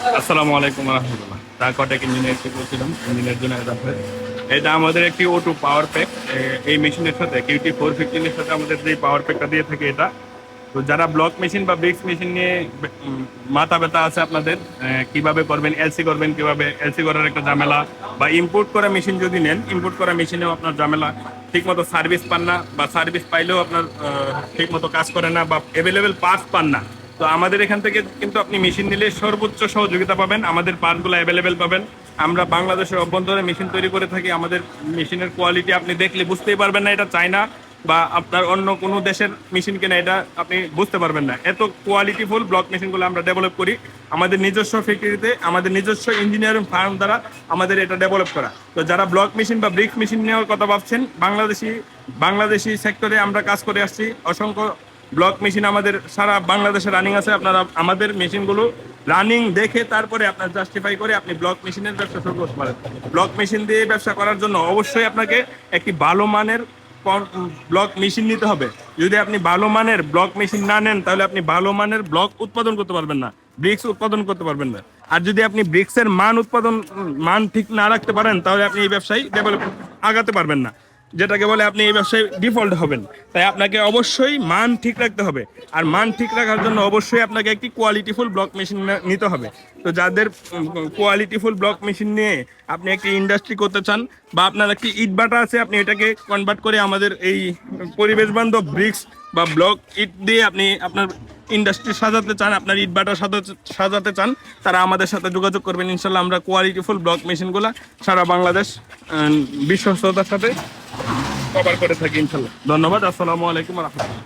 আসসালামু আলাইকুম রহমতুল্লাহ। কটেক ইঞ্জিনিয়ার থেকে বলছিলাম, ইঞ্জিনিয়ার জন্য এটা আমাদের একটি O2 পাওয়ার প্যাক। এই মেশিনের সাথে QT415 এর সাথে আমাদের যে পাওয়ার প্যাকটা দিয়ে থাকে এটা। তো যারা ব্লক মেশিন বা ব্রিক্স মেশিন নিয়ে মাথা ব্যথা আছে আপনাদের, কিভাবে করবেন, এলসি করবেন কিভাবে, এলসি করার একটা ঝামেলা, বা ইম্পোর্ট করা মেশিন যদি নেন, ইম্পোর্ট করা মেশিনেও আপনার ঝামেলা, ঠিকমতো সার্ভিস পান না, বা সার্ভিস পাইলেও আপনার ঠিকমতো কাজ করে না, বা অ্যাভেলেবেল পার্টস পান না। তো আমাদের এখান থেকে কিন্তু আপনি মেশিন নিলে সর্বোচ্চ সহযোগিতা পাবেন, আমাদের পার্টগুলো অ্যাভেলেবেল পাবেন। আমরা বাংলাদেশের অভ্যন্তরে মেশিন তৈরি করে থাকি। আমাদের মেশিনের কোয়ালিটি আপনি দেখলে বুঝতেই পারবেন না এটা চায়না বা আপনার অন্য কোনো দেশের মেশিন কিনা, এটা আপনি বুঝতে পারবেন না। এত কোয়ালিটিফুল ব্লক মেশিনগুলো আমরা ডেভেলপ করি আমাদের নিজস্ব ফ্যাক্টরিতে, আমাদের নিজস্ব ইঞ্জিনিয়ারিং ফার্ম দ্বারা আমাদের এটা ডেভেলপ করা। তো যারা ব্লক মেশিন বা ব্রিক্স মেশিন নেওয়ার কথা ভাবছেন, বাংলাদেশি সেক্টরে আমরা কাজ করে আসছি। অসংখ্য ব্লক মেশিন আমাদের সারা বাংলাদেশে রানিং আছে। আপনারা আমাদের মেশিনগুলো রানিং দেখে তারপরে আপনার জাস্টিফাই করে আপনি ব্লক মেশিনের ব্যবসা শুরু করতে পারেন। ব্লক মেশিন দিয়ে ব্যবসা করার জন্য অবশ্যই আপনাকে একটি ভালো মানের ব্লক মেশিন নিতে হবে। যদি আপনি ভালো মানের ব্লক মেশিন না নেন, তাহলে আপনি ভালো মানের ব্লক উৎপাদন করতে পারবেন না, ব্রিক্স উৎপাদন করতে পারবেন না। আর যদি আপনি ব্রিক্সের মান ঠিক না রাখতে পারেন, তাহলে আপনি এই ব্যবসায় ডেভেলপ আগাতে পারবেন না, যেটাকে বলে আপনি এই ব্যবসায় ডিফল্ট হবেন। তাই আপনাকে অবশ্যই মান ঠিক রাখতে হবে। আর মান ঠিক রাখার জন্য অবশ্যই আপনাকে একটি কোয়ালিটিফুল ব্লক মেশিন নিতে হবে। তো যাদের কোয়ালিটিফুল ব্লক মেশিন নিয়ে আপনি একটি ইন্ডাস্ট্রি করতে চান, বা আপনার একটি ইট ভাটা আছে, আপনি এটাকে কনভার্ট করে আমাদের এই পরিবেশ বান্ধব ব্রিক্স বা ব্লক ইট দিয়ে আপনি আপনার ইন্ডাস্ট্রি সাজাতে চান, আপনার ইট ভাটা সাজাতে চান, তারা আমাদের সাথে যোগাযোগ করবেন। ইনশাল্লাহ আমরা কোয়ালিটিফুল ব্লক মেশিনগুলো সারা বাংলাদেশ বিশ্বস্ততার সাথে কভার করে থাকি ইনশাল্লাহ। ধন্যবাদ। আসসালামু আলাইকুম রহমতুল্লাহ।